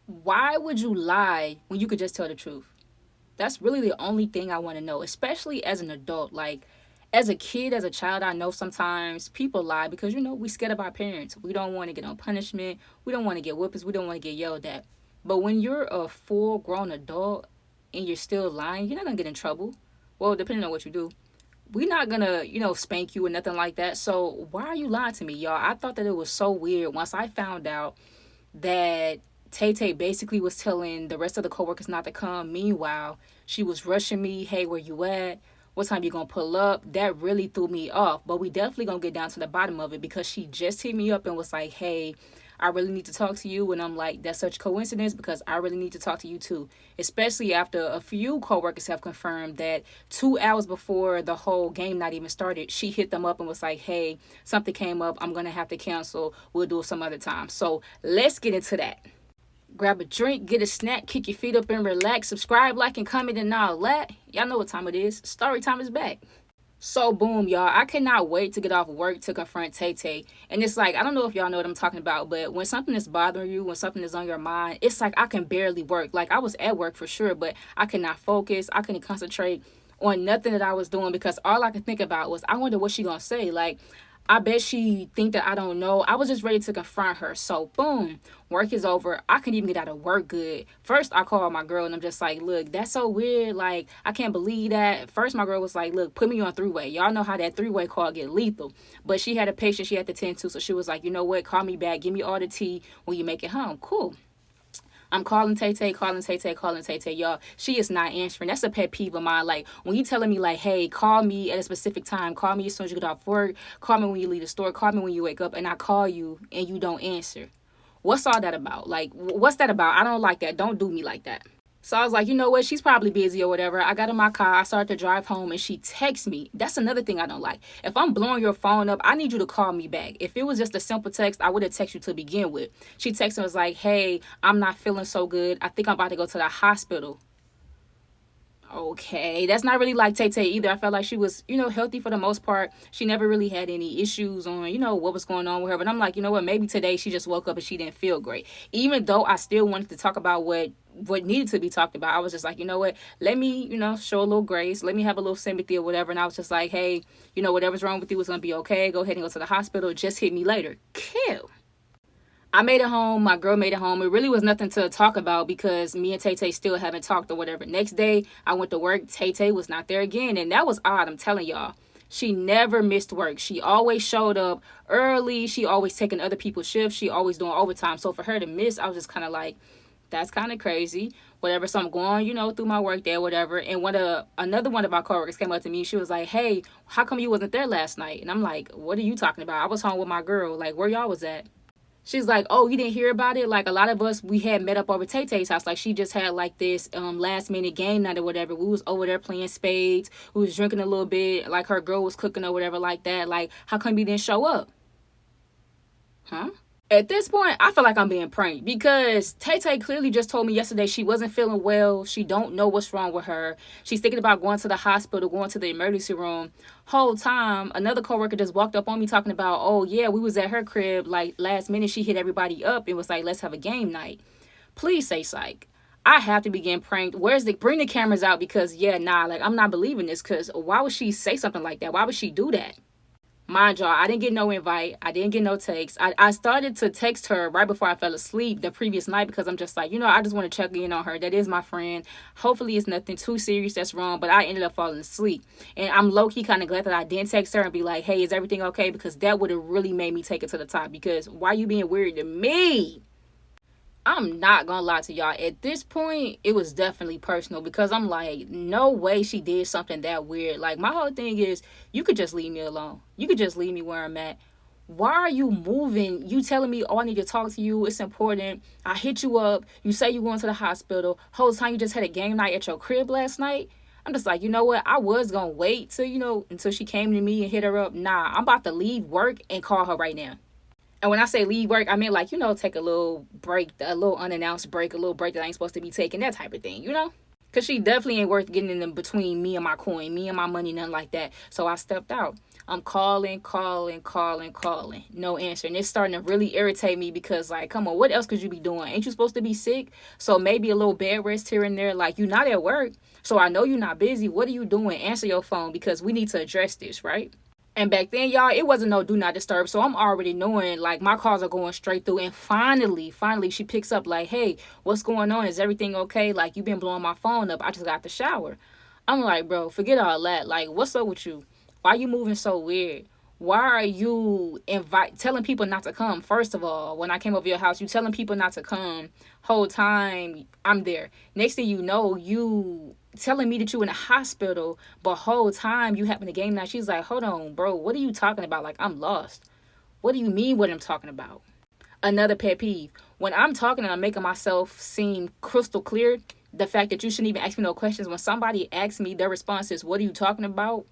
Why would you lie when you could just tell the truth? That's really the only thing I want to know, especially as an adult. Like, as a kid, as a child, I know sometimes people lie because, we scared of our parents. We don't want to get on punishment. We don't want to get whippings. We don't want to get yelled at. But when you're a full grown adult and you're still lying, you're not going to get in trouble. Well, depending on what you do. We're not going to, spank you or nothing like that. So why are you lying to me, y'all? I thought that it was so weird once I found out that Tay Tay basically was telling the rest of the coworkers not to come. Meanwhile, she was rushing me. Hey, where you at? What time you gonna pull up? That really threw me off. But we definitely gonna get down to the bottom of it because she just hit me up and was like, hey, I really need to talk to you. And I'm like, that's such coincidence because I really need to talk to you too. Especially after a few coworkers have confirmed that 2 hours before the whole game not even started, she hit them up and was like, hey, something came up. I'm gonna have to cancel. We'll do it some other time. So let's get into that. Grab a drink, get a snack, kick your feet up and relax. Subscribe, like, and comment and all that. Y'all know what time it is. Story time is back. So boom, y'all. I cannot wait to get off work to confront Tay Tay. And it's like, I don't know if y'all know what I'm talking about, but when something is bothering you, when something is on your mind, it's like I can barely work. Like I was at work for sure, but I could not focus. I couldn't concentrate on nothing that I was doing because all I could think about was, I wonder what she gonna say. Like, I bet she think that I don't know. I was just ready to confront her. So boom, work is over. I couldn't even get out of work good. First, I called my girl and I'm just like, look, that's so weird. Like, I can't believe that. First, my girl was like, look, put me on three-way. Y'all know how that three-way call get lethal. But she had a patient she had to tend to. So she was like, you know what? Call me back. Give me all the tea when you make it home. Cool. I'm calling Tay Tay, calling Tay Tay, calling Tay Tay. Y'all, she is not answering. That's a pet peeve of mine. Like, when you telling me, like, hey, call me at a specific time. Call me as soon as you get off work. Call me when you leave the store. Call me when you wake up. And I call you and you don't answer. What's all that about? Like, what's that about? I don't like that. Don't do me like that. So I was like, you know what? She's probably busy or whatever. I got in my car. I started to drive home and she texts me. That's another thing I don't like. If I'm blowing your phone up, I need you to call me back. If it was just a simple text, I would have texted you to begin with. She texted and was like, hey, I'm not feeling so good. I think I'm about to go to the hospital. Okay, that's not really like Tay Tay either. I felt like she was, healthy for the most part. She never really had any issues on, what was going on with her. But I'm like, you know what? Maybe today she just woke up and she didn't feel great. Even though I still wanted to talk about what needed to be talked about, I was just like, you know what? Let me, show a little grace. Let me have a little sympathy or whatever. And I was just like, hey, whatever's wrong with you is gonna be okay. Go ahead and go to the hospital. Just hit me later. Kill. I made it home. My girl made it home. It really was nothing to talk about because me and Tay Tay still haven't talked or whatever. Next day, I went to work. Tay Tay was not there again. And that was odd. I'm telling y'all. She never missed work. She always showed up early. She always taking other people's shifts. She always doing overtime. So for her to miss, I was just kind of like, that's kind of crazy. Whatever. So I'm going, through my work day or whatever. And another one of our coworkers came up to me. She was like, hey, how come you wasn't there last night? And I'm like, what are you talking about? I was home with my girl. Like, where y'all was at? She's like, oh, you didn't hear about it? Like, a lot of us, we had met up over Tay Tay's house. Like, she just had, like, this last minute game night or whatever. We was over there playing spades. We was drinking a little bit. Like, her girl was cooking or whatever like that. Like, how come you didn't show up? Huh? At this point, I feel like I'm being pranked because Tay Tay clearly just told me yesterday she wasn't feeling well. She don't know what's wrong with her. She's thinking about going to the hospital, going to the emergency room. Whole time, another coworker just walked up on me talking about, oh, yeah, we was at her crib. Like, last minute, she hit everybody up and was like, let's have a game night. Please say psych. I have to begin pranked. Bring the cameras out because, yeah, nah, like, I'm not believing this because why would she say something like that? Why would she do that? Mind y'all, I didn't get no invite. I didn't get no text. I started to text her right before I fell asleep the previous night because I'm just like, I just want to check in on her. That is my friend. Hopefully it's nothing too serious that's wrong, but I ended up falling asleep. And I'm low-key kind of glad that I didn't text her and be like, hey, is everything okay? Because that would have really made me take it to the top because why you being weird to me? I'm not gonna lie to y'all. At this point, it was definitely personal because I'm like, no way she did something that weird. Like, my whole thing is, you could just leave me alone. You could just leave me where I'm at. Why are you moving? You telling me, oh, I need to talk to you. It's important. I hit you up. You say you going to the hospital. Whole time you just had a game night at your crib last night. I'm just like, you know what? I was gonna wait till, until she came to me and hit her up. Nah, I'm about to leave work and call her right now. And when I say leave work, I mean, like, take a little break, a little unannounced break, a little break that I ain't supposed to be taking, that type of thing, Because she definitely ain't worth getting in between me and my coin, me and my money, nothing like that. So I stepped out. I'm calling, calling, calling, calling. No answer. And it's starting to really irritate me because, like, come on, what else could you be doing? Ain't you supposed to be sick? So maybe a little bed rest here and there. Like, you're not at work. So I know you're not busy. What are you doing? Answer your phone because we need to address this, right? And back then, y'all, it wasn't no do not disturb. So I'm already knowing, like, my calls are going straight through. And finally, she picks up, like, hey, what's going on? Is everything okay? Like, you've been blowing my phone up. I just got the shower. I'm like, bro, forget all that. Like, what's up with you? Why you moving so weird? Why are you telling people not to come? First of all, when I came over your house, you telling people not to come. Whole time I'm there. Next thing you know, you telling me that you in the hospital, but whole time you having a game night. She's like, hold on, bro, what are you talking about? Like, I'm lost. What do you mean what I'm talking about? Another pet peeve. When I'm talking and I'm making myself seem crystal clear, the fact that you shouldn't even ask me no questions. When somebody asks me, their response is, what are you talking about?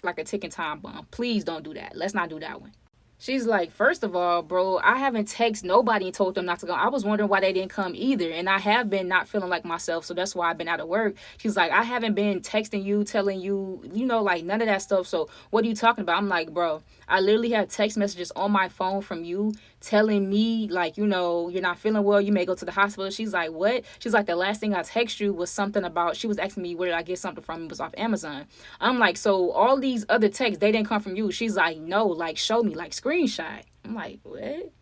Like a ticking time bomb. Please don't do that. Let's not do that one. She's like, first of all, bro, I haven't texted nobody and told them not to go. I was wondering why they didn't come either. And I have been not feeling like myself. So that's why I've been out of work. She's like, I haven't been texting you, telling you, like none of that stuff. So what are you talking about? I'm like, bro, I literally have text messages on my phone from you telling me, like, you're not feeling well. You may go to the hospital. She's like, what? She's like, the last thing I text you was something about, she was asking me where did I get something from. It was off Amazon. I'm like, so all these other texts, they didn't come from you. She's like, no, like, show me, like, screenshot. I'm like, what?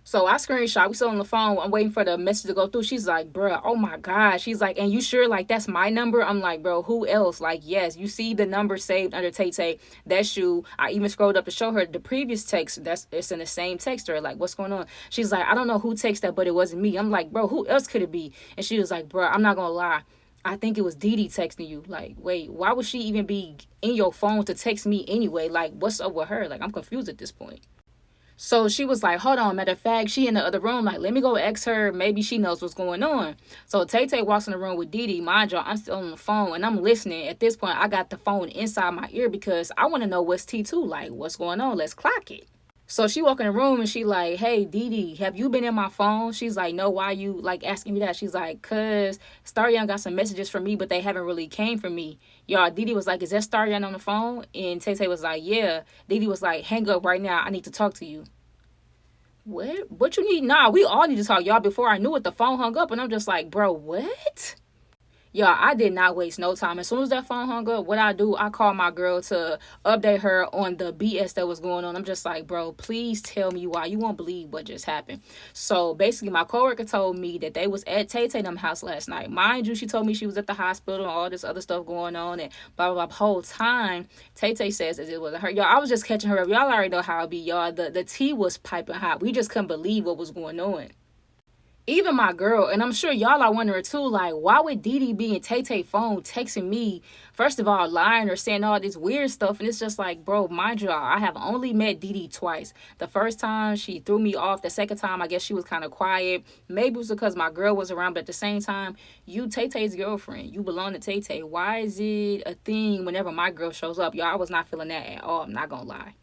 So I screenshot. We still on the phone. I'm waiting for the message to go through. She's like, bruh, oh my God. She's like, and you sure like that's my number? I'm like, bro, who else? Like, yes, you see the number saved under Tay Tay. That's you. I even scrolled up to show her the previous text. It's in the same texter. Like, what's going on? She's like, I don't know who texted that, but it wasn't me. I'm like, bro, who else could it be? And she was like, bro, I'm not gonna lie. I think it was Dee Dee texting you. Like, wait, why would she even be in your phone to text me anyway? Like, what's up with her? Like, I'm confused at this point. So she was like, hold on, matter of fact, she in the other room. Like, let me go ask her. Maybe she knows what's going on. So Tay Tay walks in the room with Dee Dee. Mind you, I'm still on the phone and I'm listening. At this point, I got the phone inside my ear because I want to know what's T2. Like, what's going on? Let's clock it. So she walk in the room and she like, hey, Dee Dee, have you been in my phone? She's like, no, why you like asking me that? She's like, cause Starion got some messages from me, but they haven't really came from me. Y'all, Dee Dee was like, is that Starion on the phone? And Tay Tay was like, yeah. Dee Dee was like, hang up right now. I need to talk to you. What you need? Nah, we all need to talk, y'all. Before I knew it, the phone hung up and I'm just like, bro, what? Y'all, I did not waste no time. As soon as that phone hung up, what I do, I call my girl to update her on the BS that was going on. I'm just like, bro, please tell me why. You won't believe what just happened. So basically, my coworker told me that they was at Tay Tay them house last night. Mind you, she told me she was at the hospital and all this other stuff going on and blah, blah, blah. The whole time, Tay Tay says that it wasn't her. Y'all, I was just catching her up. Y'all already know how it be, y'all. The tea was piping hot. We just couldn't believe what was going on. Even my girl, and I'm sure y'all are wondering too, like, why would Dee Dee be in Tay Tay phone texting me, first of all, lying or saying all this weird stuff? And it's just like, bro, mind you, I have only met Dee Dee twice. The first time, she threw me off. The second time, I guess she was kind of quiet. Maybe it was because my girl was around, but at the same time, you Tay Tay's girlfriend. You belong to Tay Tay. Why is it a thing whenever my girl shows up? Y'all, I was not feeling that at all. I'm not gonna lie.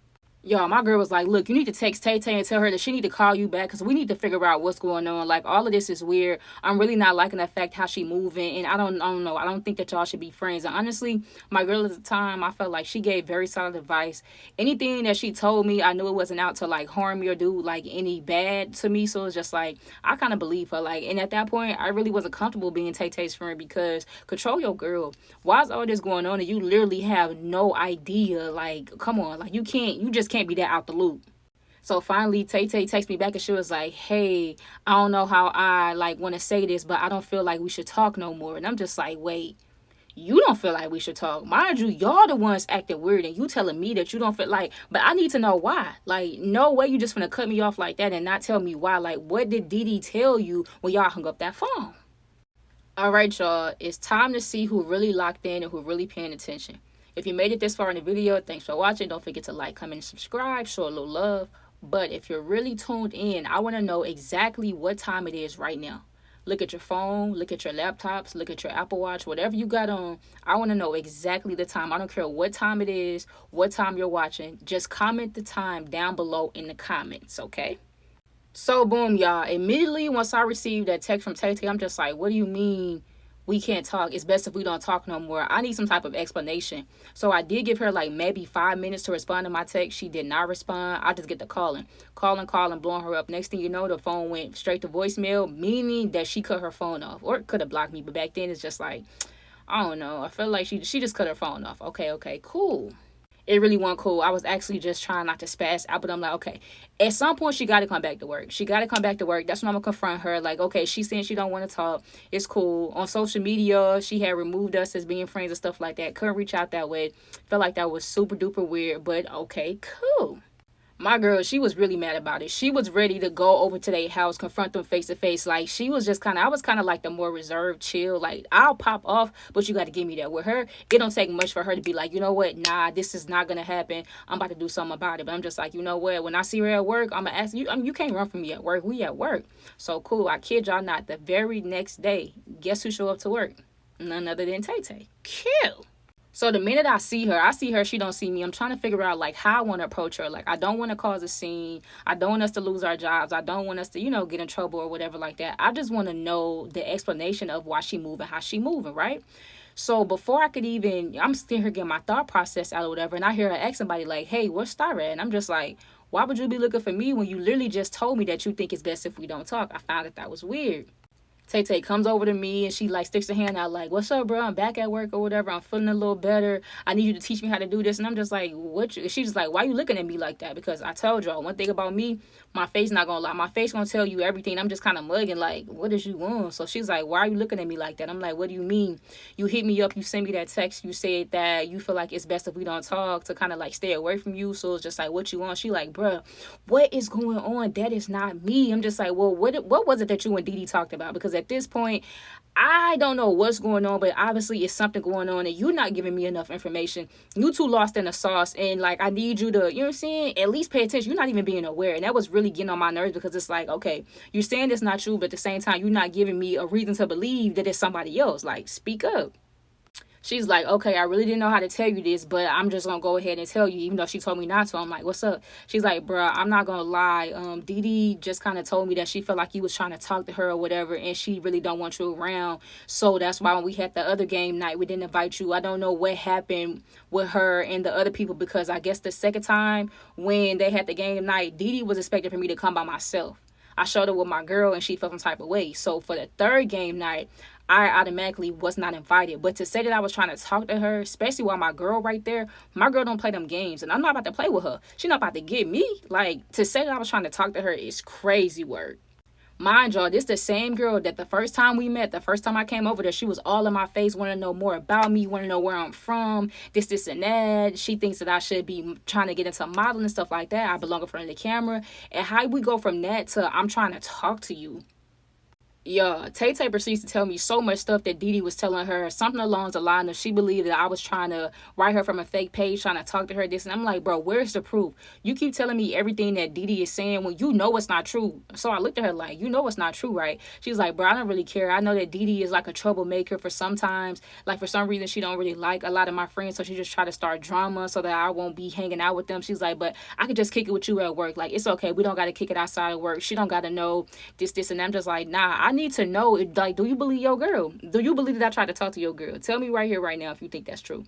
Y'all, my girl was like, look, you need to text Tay Tay and tell her that she need to call you back because we need to figure out what's going on. Like, all of this is weird. I'm really not liking the fact how she moving. And I don't know. I don't think that y'all should be friends. And honestly, my girl at the time, I felt like she gave very solid advice. Anything that she told me, I knew it wasn't out to, like, harm me or do, like, any bad to me. So it's just like, I kind of believe her. Like, and at that point, I really wasn't comfortable being Tay Tay's friend because control your girl. Why is all this going on and you literally have no idea? Like, come on. Like, you just can't be that out the loop. So finally, Tay Tay texted me back and she was like, hey, I don't know how I like want to say this, but I don't feel like we should talk no more. And I'm just like, wait, you don't feel like we should talk? Mind you, y'all the ones acting weird and you telling me that you don't feel like, but I need to know why. Like, no way you just gonna cut me off like that and not tell me why. Like, what did Dee Dee tell you when y'all hung up that phone? All right, y'all, it's time to see who really locked in and who really paying attention. If you made it this far in the video, thanks for watching. Don't forget to like, comment, and subscribe. Show a little love. But if you're really tuned in, I want to know exactly what time it is right now. Look at your phone, look at your laptops, look at your Apple Watch, whatever you got on. I want to know exactly the time. I don't care what time it is, what time you're watching. Just comment the time down below in the comments, okay? So, boom, y'all. Immediately once I received that text from Tay Tay, I'm just like, what do you mean? we can't talk. It's best if we don't talk no more. I need some type of explanation. So I did give her like maybe 5 minutes to respond to my text. She did not respond. I just get to calling, blowing her up. Next thing you know, the phone went straight to voicemail, meaning that she cut her phone off or could have blocked me. But back then, it's just like, I don't know. I felt like she just cut her phone off. Okay, cool. It really wasn't cool. I was actually just trying not to spaz out, but I'm like, okay, at some point she got to come back to work. She got to come back to work. That's when I'm gonna confront her. Like, okay, she's saying she don't want to talk. It's cool. On social media, she had removed us as being friends and stuff like that. Couldn't reach out that way. Felt like that was super duper weird, but okay, cool. My girl, she was really mad about it. She was ready to go over to their house, confront them face to face. Like, she was just I was kind of like the more reserved, chill. Like, I'll pop off, but you got to give me that. With her, it don't take much for her to be like, you know what? Nah, this is not going to happen. I'm about to do something about it. But I'm just like, you know what? When I see her at work, I'm going to ask you. You can't run from me at work. We at work. So, cool. I kid y'all not. The very next day, guess who showed up to work? None other than Tay Tay. Kill. So the minute I see her, she don't see me. I'm trying to figure out like how I want to approach her. Like, I don't want to cause a scene. I don't want us to lose our jobs. I don't want us to, get in trouble or whatever like that. I just want to know the explanation of why she moving, how she moving, right? So before I could even, I'm still here getting my thought process out or whatever, and I hear her ask somebody like, hey, where's Star at? And I'm just like, why would you be looking for me when you literally just told me that you think it's best if we don't talk? I found that was weird. Tay Tay comes over to me and she like sticks her hand out like, what's up, bro? I'm back at work or whatever. I'm feeling a little better. I need you to teach me how to do this. And I'm just like, what? She's just like, why you looking at me like that? Because I told y'all one thing about me, my face not gonna lie. My face gonna tell you everything. I'm just kind of mugging like, what did you want? So she's like, why are you looking at me like that? I'm like, what do you mean? You hit me up. You sent me that text. You said that you feel like it's best if we don't talk to kind of like stay away from you. So it's just like, what you want? She like, bro, what is going on? That is not me. I'm just like, well, what was it that you and Didi talked about? Because at this point, I don't know what's going on, but obviously it's something going on and you're not giving me enough information. You too lost in the sauce, and like I need you to, you know what I'm saying, at least pay attention. You're not even being aware, and that was really getting on my nerves because it's like, okay, you're saying it's not true, but at the same time, you're not giving me a reason to believe that it's somebody else. Like, speak up. She's like, okay, I really didn't know how to tell you this, but I'm just gonna go ahead and tell you, even though she told me not to. I'm like, what's up? She's like, bruh, I'm not gonna lie. Didi just kind of told me that she felt like you was trying to talk to her or whatever, and she really don't want you around. So that's why when we had the other game night, we didn't invite you. I don't know what happened with her and the other people, because I guess the second time when they had the game night, Didi was expecting for me to come by myself. I showed her with my girl and she felt some type of way. So for the third game night, I automatically was not invited. But to say that I was trying to talk to her, especially while my girl right there, my girl don't play them games. And I'm not about to play with her. She's not about to get me. Like, to say that I was trying to talk to her is crazy work. Mind y'all, this the same girl that the first time we met, the first time I came over there, she was all in my face, want to know more about me, want to know where I'm from, this, and that. She thinks that I should be trying to get into modeling and stuff like that. I belong in front of the camera. And how we go from that to I'm trying to talk to you? Yeah, Tay Tay proceeds to tell me so much stuff that Didi was telling her, something along the line of she believed that I was trying to write her from a fake page, trying to talk to her this. And I'm like, bro, where's the proof? You keep telling me everything that Didi is saying when you know it's not true. So I looked at her like, you know it's not true, right? She's like, bro, I don't really care. I know that Didi is like a troublemaker for sometimes. Like, for some reason, she don't really like a lot of my friends. So she just try to start drama so that I won't be hanging out with them. She's like, but I could just kick it with you at work. Like, it's okay. We don't got to kick it outside of work. She don't got to know this. And I'm just like, nah, I need to know. Like, do you believe your girl? Do you believe that I tried to talk to your girl? Tell me right here, right now, if you think that's true.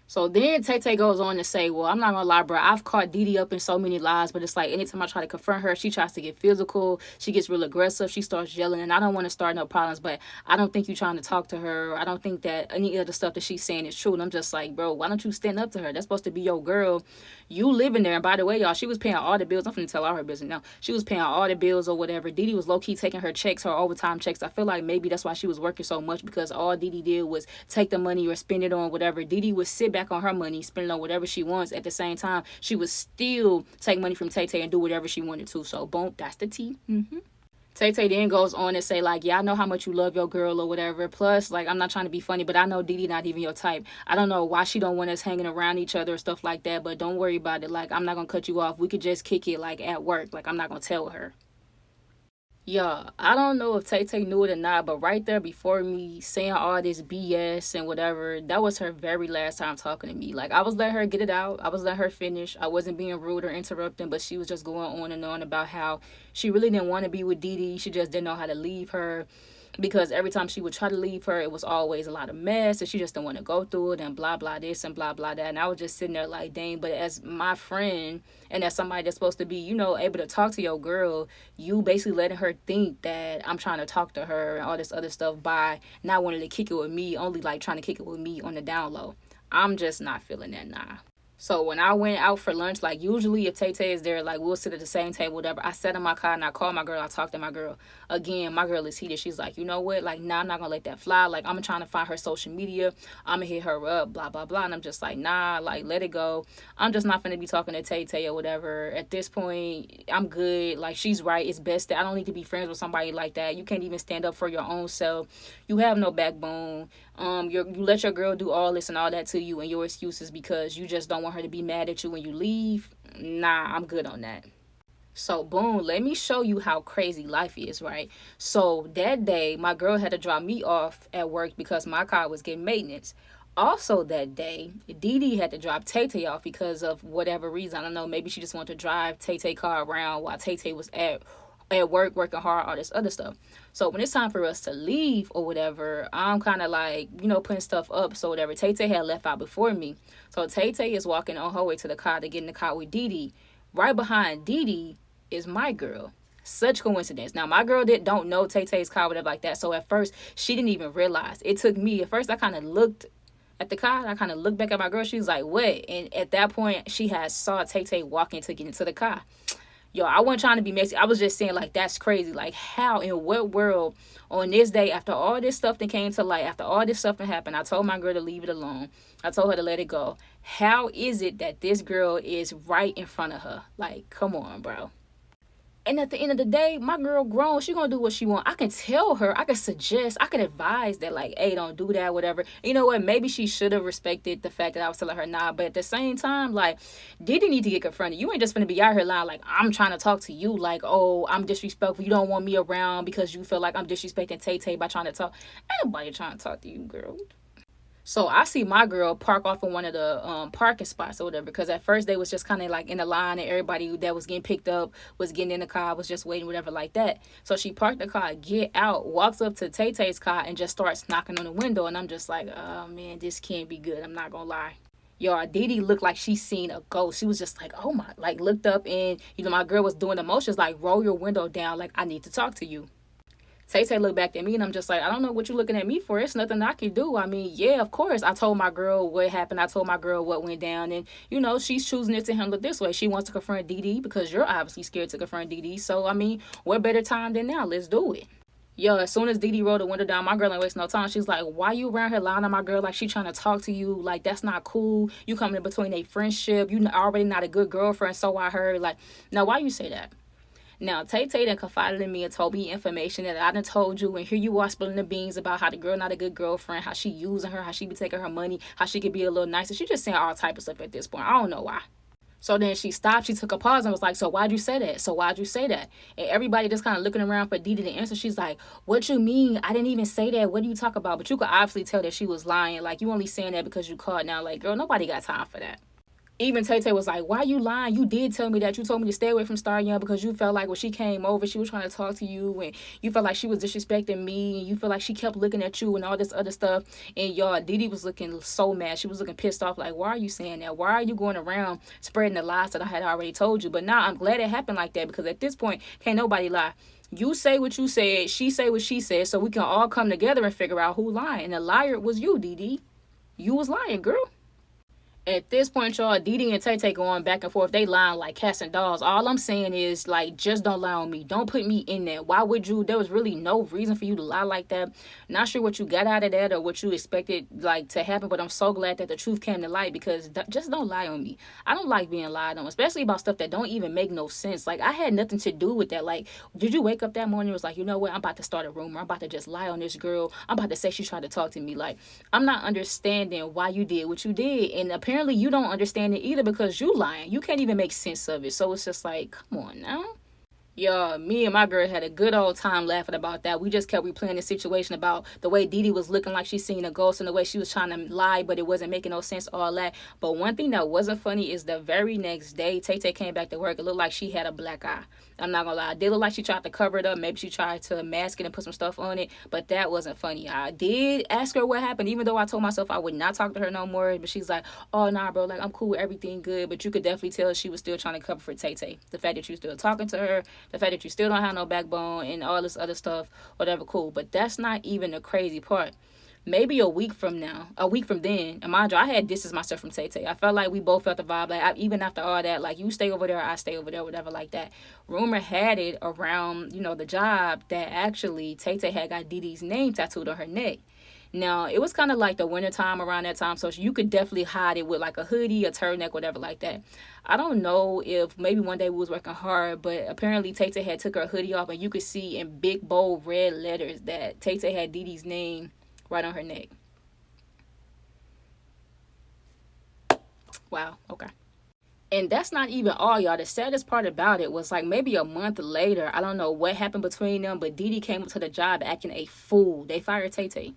So then Tay Tay goes on to say, well, I'm not gonna lie, bro. I've caught Didi up in so many lies, but it's like anytime I try to confront her, she tries to get physical. She gets real aggressive. She starts yelling, and I don't want to start no problems, but I don't think you're trying to talk to her. I don't think that any of the stuff that she's saying is true. And I'm just like, bro, why don't you stand up to her? That's supposed to be your girl. You live in there. And by the way, y'all, she was paying all the bills. I'm finna tell all her business now. She was paying all the bills or whatever. Didi was low-key taking her checks, her overtime checks. I feel like maybe that's why she was working so much, because all Didi did was take the money or spend it on whatever. Didi would sit back on her money, spend on whatever she wants. At the same time, she would still take money from Tay Tay and do whatever she wanted to. So, boom, that's the tea. Tay Tay then goes on and say, like, yeah, I know how much you love your girl or whatever. Plus, like, I'm not trying to be funny, but I know Didi not even your type. I don't know why she don't want us hanging around each other or stuff like that, but don't worry about it. Like, I'm not going to cut you off. We could just kick it, like, at work. Like, I'm not going to tell her. Yeah, I don't know if Tay Tay knew it or not, but right there before me saying all this BS and whatever, that was her very last time talking to me. Like, I was letting her get it out. I was letting her finish. I wasn't being rude or interrupting, but she was just going on and on about how she really didn't want to be with Didi. She just didn't know how to leave her. because every time she would try to leave her, it was always a lot of mess, and she just didn't want to go through it, and blah blah this and blah blah that. And I was just sitting there like, dang. But as my friend and as somebody that's supposed to be, able to talk to your girl, you basically letting her think that I'm trying to talk to her and all this other stuff by not wanting to kick it with me, only like trying to kick it with me on the down low. I'm just not feeling that, nah. So when I went out for lunch, like usually if Tay Tay is there, like we'll sit at the same table, whatever. I sat in my car and I called my girl. I talked to my girl. Again, my girl is heated. She's like, you know what? Like, nah, I'm not going to let that fly. Like, I'm trying to find her social media. I'm going to hit her up, blah, blah, blah. And I'm just like, nah, like, let it go. I'm just not going to be talking to Tay Tay or whatever. At this point, I'm good. Like, she's right. It's best that I don't need to be friends with somebody like that. You can't even stand up for your own self. You have no backbone. You let your girl do all this and all that to you, and your excuses because you just don't want her to be mad at you when you leave. Nah, I'm good on that. So boom, let me show you how crazy life is, right? So that day, my girl had to drop me off at work because my car was getting maintenance. Also that day, Dee Dee had to drop Tay Tay off because of whatever reason. I don't know, maybe she just wanted to drive Tay Tay car around while Tay Tay was at work working hard, all this other stuff. So when it's time for us to leave or whatever, I'm kind of like, putting stuff up. So whatever, Tay Tay had left out before me. So Tay Tay is walking on her way to the car to get in the car with Dee Dee. Right behind Dee Dee is my girl. Such coincidence. Now my girl don't know Tay Tay's car, whatever like that. So at first she didn't even realize. It took me, at first I kind of looked at the car. I kind of looked back at my girl. She was like, what? And at that point she had saw Tay Tay walking to get into the car. Yo, I wasn't trying to be messy. I was just saying, like, that's crazy. Like, how, in what world, on this day, after all this stuff that came to light, after all this stuff that happened, I told my girl to leave it alone. I told her to let it go. How is it that this girl is right in front of her? Like, come on, bro. And at the end of the day, my girl grown. She gonna do what she want. I can tell her. I can suggest. I can advise that, like, hey, don't do that, whatever. You know what? Maybe she should have respected the fact that I was telling her nah. But at the same time, like, Diddy need to get confronted. You ain't just gonna be out here lying like, I'm trying to talk to you. Like, oh, I'm disrespectful. You don't want me around because you feel like I'm disrespecting Tay Tay by trying to talk. Ain't nobody trying to talk to you, girl. So I see my girl park off in one of the parking spots or whatever, because at first they was just kind of like in the line and everybody that was getting picked up was getting in the car, was just waiting, whatever like that. So she parked the car, get out, walks up to Tay Tay's car and just starts knocking on the window. And I'm just like, oh man, this can't be good. I'm not gonna lie. Yo, Dee Dee looked like she seen a ghost. She was just like, oh my, like looked up and, my girl was doing the motions like, roll your window down, like I need to talk to you. Tay Tay looked back at me and I'm just like, I don't know what you're looking at me for. It's nothing I can do. I mean, yeah, of course. I told my girl what happened. I told my girl what went down. And, she's choosing it to handle it this way. She wants to confront Dee Dee because you're obviously scared to confront Dee Dee. So, I mean, what better time than now? Let's do it. Yo, as soon as Dee Dee rolled the window down, my girl ain't wasting no time. She's like, why you around here lying on my girl like she trying to talk to you? Like, that's not cool. You coming in between a friendship. You already not a good girlfriend, so I heard. Like, now, why you say that? Now, Tay Tay done confided in me and told me information that I done told you, and here you are spilling the beans about how the girl not a good girlfriend, how she using her, how she be taking her money, how she could be a little nicer. She just saying all type of stuff at this point. I don't know why. So then she stopped, she took a pause and was like, so why'd you say that? So why'd you say that? And everybody just kind of looking around for Dee Dee to answer. She's like, what you mean? I didn't even say that. What do you talk about? But you could obviously tell that she was lying. Like, you only saying that because you caught now. Like, girl, nobody got time for that. Even Tay Tay was like, why you lying? You did tell me that. You told me to stay away from Star Young because you felt like when she came over, she was trying to talk to you and you felt like she was disrespecting me and you feel like she kept looking at you and all this other stuff. And y'all, Dee Dee was looking so mad. She was looking pissed off like, why are you saying that? Why are you going around spreading the lies that I had already told you? But now I'm glad it happened like that because at this point, can't nobody lie. You say what you said, she say what she said, so we can all come together and figure out who lying. And the liar was you, Dee Dee. You was lying, girl. At this point, y'all, Dee Dee and Tay Tay going back and forth. They lying like cats and dogs. All I'm saying is, like, just don't lie on me. Don't put me in there. Why would you? There was really no reason for you to lie like that. Not sure what you got out of that or what you expected, like, to happen. But I'm so glad that the truth came to light because just don't lie on me. I don't like being lied on, especially about stuff that don't even make no sense. Like, I had nothing to do with that. Like, did you wake up that morning and was like, you know what? I'm about to start a rumor. I'm about to just lie on this girl. I'm about to say she tried to talk to me. Like, I'm not understanding why you did what you did. And apparently you don't understand it either because you lying. You can't even make sense of it. So it's just like, come on now. Yeah, me and my girl had a good old time laughing about that. We just kept replaying the situation about the way Dee Dee was looking like she seen a ghost and the way she was trying to lie, but it wasn't making no sense, all that. But one thing that wasn't funny is the very next day, Tay Tay came back to work. It looked like she had a black eye. I'm not gonna lie. It did look like she tried to cover it up. Maybe she tried to mask it and put some stuff on it, but that wasn't funny. I did ask her what happened, even though I told myself I would not talk to her no more. But she's like, oh, nah, bro, like, I'm cool with everything good. But you could definitely tell she was still trying to cover for Tay Tay. The fact that you still talking to her, the fact that you still don't have no backbone and all this other stuff, whatever, cool. But that's not even the crazy part. Maybe a week from now, a week from then, and mind you, I had distanced myself from Tay Tay. I felt like we both felt the vibe. Like, even after all that, like, you stay over there, I stay over there, whatever, like that. Rumor had it around, the job that actually Tay Tay had got Dee Dee's name tattooed on her neck. Now, it was kind of like the winter time around that time, so you could definitely hide it with like a hoodie, a turtleneck, whatever like that. I don't know if maybe one day we was working hard, but apparently Tay Tay had took her hoodie off, and you could see in big, bold, red letters that Tay Tay had Dee Dee's name right on her neck. Wow, okay. And that's not even all, y'all. The saddest part about it was like maybe a month later, I don't know what happened between them, but Dee Dee came up to the job acting a fool. They fired Tay Tay.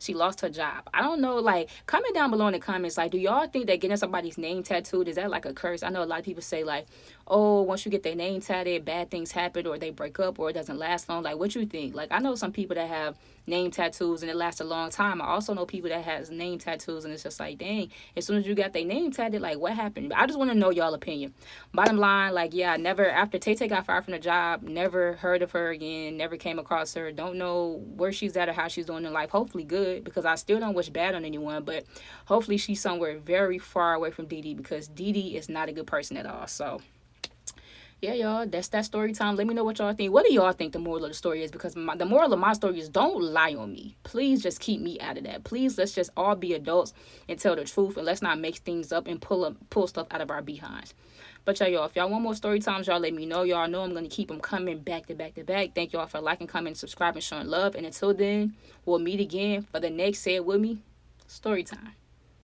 She lost her job. I don't know, like, comment down below in the comments, like, do y'all think that getting somebody's name tattooed, is that like a curse? I know a lot of people say, like, oh, once you get their name tatted, bad things happen, or they break up, or it doesn't last long. Like, what you think? Like, I know some people that have name tattoos and it lasts a long time. I also know people that has name tattoos and it's just like, dang, as soon as you got their name tatted, like, what happened? I just want to know y'all opinion. Bottom line, like, yeah, never, after Tay Tay got fired from the job, never heard of her again, never came across her, don't know where she's at or how she's doing in life. Hopefully good, because I still don't wish bad on anyone, but hopefully she's somewhere very far away from Dee Dee, because Dee Dee is not a good person at all. So yeah, y'all, that's that story time. Let me know what y'all think. What do y'all think the moral of the story is? Because the moral of my story is, don't lie on me. Please just keep me out of that. Please, let's just all be adults and tell the truth, and let's not make things up and pull stuff out of our behinds. But yeah, y'all, if y'all want more story times, y'all let me know. Y'all know I'm going to keep them coming back to back to back. Thank y'all for liking, commenting, subscribing, showing love. And until then, we'll meet again for the next Say It With Me story time.